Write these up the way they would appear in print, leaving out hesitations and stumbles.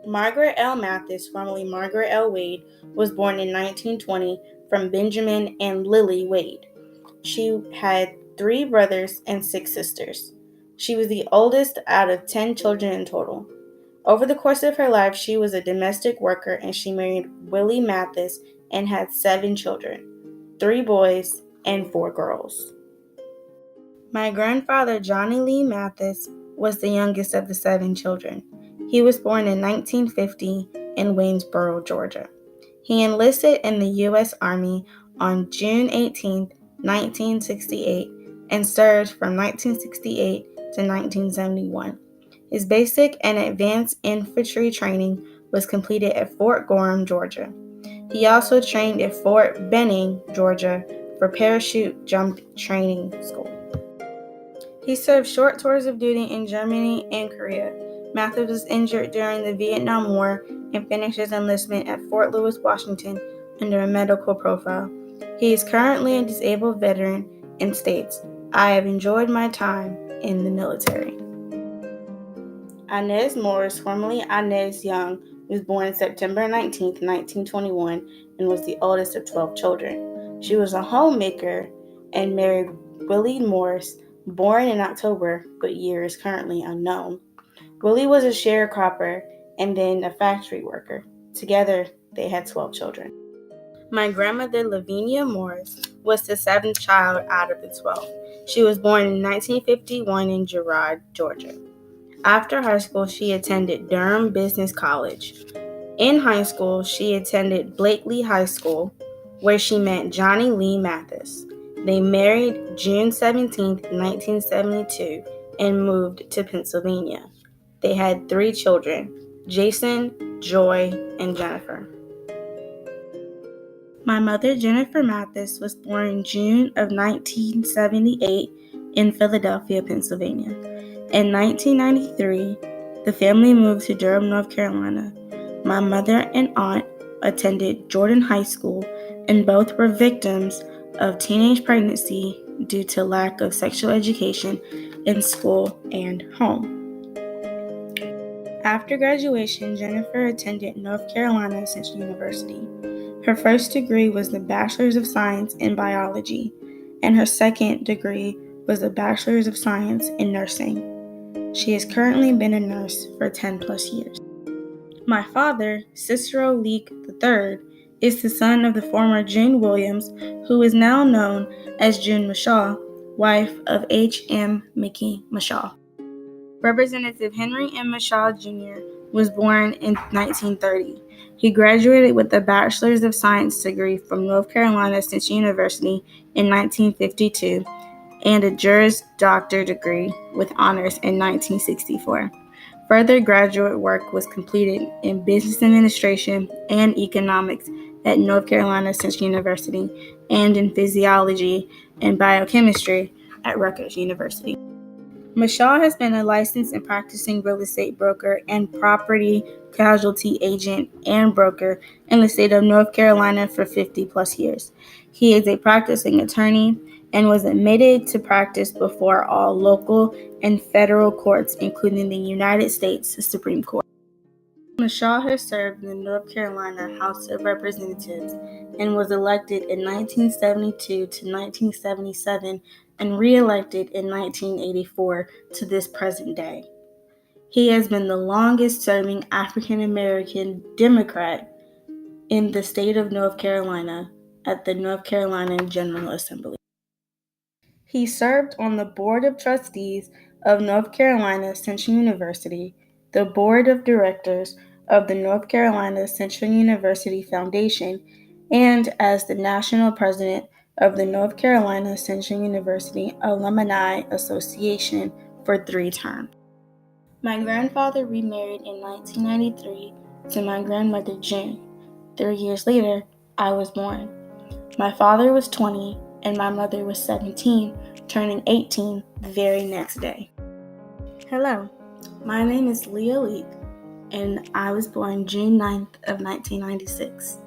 Margaret L. Mathis, formerly Margaret L. Wade, was born in 1920 from Benjamin and Lily Wade. She had 3 brothers and 6 sisters. She was the oldest out of 10 children in total. Over the course of her life, she was a domestic worker and she married Willie Mathis and had 7 children, 3 boys and 4 girls. My grandfather, Johnny Lee Mathis, was the youngest of the 7 children. He was born in 1950 in Waynesboro, Georgia. He enlisted in the U.S. Army on June 18, 1968, and served from 1968 to 1971. His basic and advanced infantry training was completed at Fort Gorham, Georgia. He also trained at Fort Benning, Georgia, for parachute jump training school. He served short tours of duty in Germany and Korea. Mathis was injured during the Vietnam War and finished his enlistment at Fort Lewis, Washington, under a medical profile. He is currently a disabled veteran and states, "I have enjoyed my time in the military." Inez Morris, formerly Inez Young, was born September 19, 1921, and was the oldest of 12 children. She was a homemaker and married Willie Morris, born in October, but year is currently unknown. Willie was a sharecropper and then a factory worker. Together, they had 12 children. My grandmother, Lavinia Morris, was the 7th child out of the 12. She was born in 1951 in Girard, Georgia. After high school, she attended Durham Business College. In high school, she attended Blakely High School, where she met Johnny Lee Mathis. They married June 17, 1972, and moved to Pennsylvania. They had 3 children, Jason, Joy, and Jennifer. My mother, Jennifer Mathis, was born in June of 1978 in Philadelphia, Pennsylvania. In 1993, the family moved to Durham, North Carolina. My mother and aunt attended Jordan High School, and both were victims of teenage pregnancy due to lack of sexual education in school and home. After graduation, Jennifer attended North Carolina Central University. Her first degree was the Bachelor's of Science in Biology, and her second degree was the Bachelor's of Science in Nursing. She has currently been a nurse for 10 plus years. My father, Cicero Leake III, is the son of the former June Williams, who is now known as June Mashaw, wife of H.M. Mickey Mashaw. Representative Henry M. Mashaw Jr. was born in 1930. He graduated with a Bachelor's of Science degree from North Carolina Central University in 1952 and a Juris Doctor degree with honors in 1964. Further graduate work was completed in Business Administration and Economics at North Carolina Central University and in Physiology and Biochemistry at Rutgers University. Mashaw has been a licensed and practicing real estate broker and property casualty agent and broker in the state of North Carolina for 50 plus years. He is a practicing attorney and was admitted to practice before all local and federal courts, including the United States Supreme Court. Mashaw has served in the North Carolina House of Representatives and was elected in 1972 to 1977 and re-elected in 1984 to this present day. He has been the longest-serving African-American Democrat in the state of North Carolina at the North Carolina General Assembly. He served on the Board of Trustees of North Carolina Central University, the Board of Directors of the North Carolina Central University Foundation, and as the National President of the North Carolina Central University Alumni Association for 3 terms. My grandfather remarried in 1993 to my grandmother June. 3 years later, I was born. My father was 20 and my mother was 17, turning 18 the very next day. Hello, my name is Leah Leak, and I was born June 9th of 1996.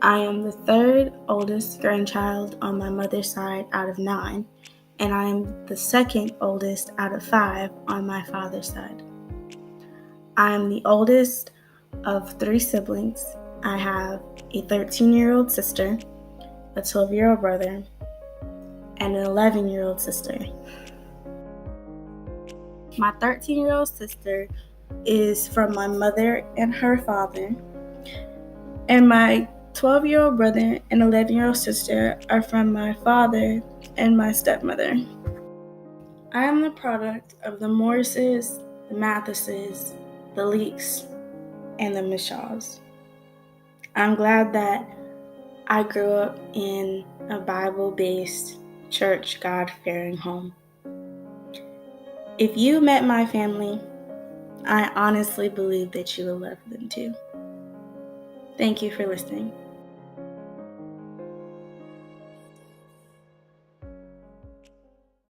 I am the 3rd oldest grandchild on my mother's side out of 9, and I am the 2nd oldest out of 5 on my father's side. I am the oldest of 3 siblings. I have a 13-year-old sister, a 12-year-old brother, and an 11-year-old sister. My 13-year-old sister is from my mother and her father, and my 12-year-old brother and 11-year-old sister are from my father and my stepmother. I am the product of the Morrises, the Mathises, the Leaks, and the Mishaws. I'm glad that I grew up in a Bible-based, church, God-fearing home. If you met my family, I honestly believe that you will love them too. Thank you for listening.